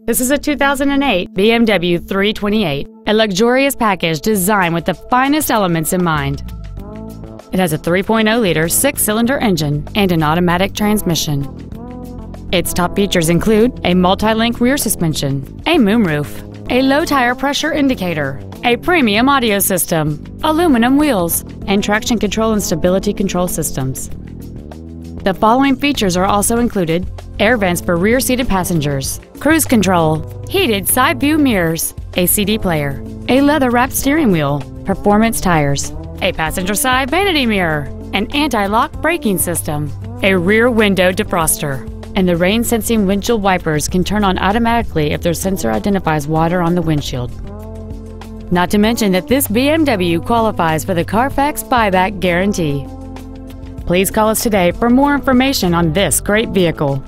This is a 2008 BMW 328, a luxurious package designed with the finest elements in mind. It has a 3.0-liter six-cylinder engine and an automatic transmission. Its top features include a multi-link rear suspension, a moonroof, a low tire pressure indicator, a premium audio system, aluminum wheels, and traction control and stability control systems. The following features are also included: air vents for rear-seated passengers, cruise control, heated side-view mirrors, a CD player, a leather-wrapped steering wheel, performance tires, a passenger side vanity mirror, an anti-lock braking system, a rear window defroster, and the rain-sensing windshield wipers can turn on automatically if their sensor identifies water on the windshield. Not to mention that this BMW qualifies for the Carfax buyback guarantee. Please call us today for more information on this great vehicle.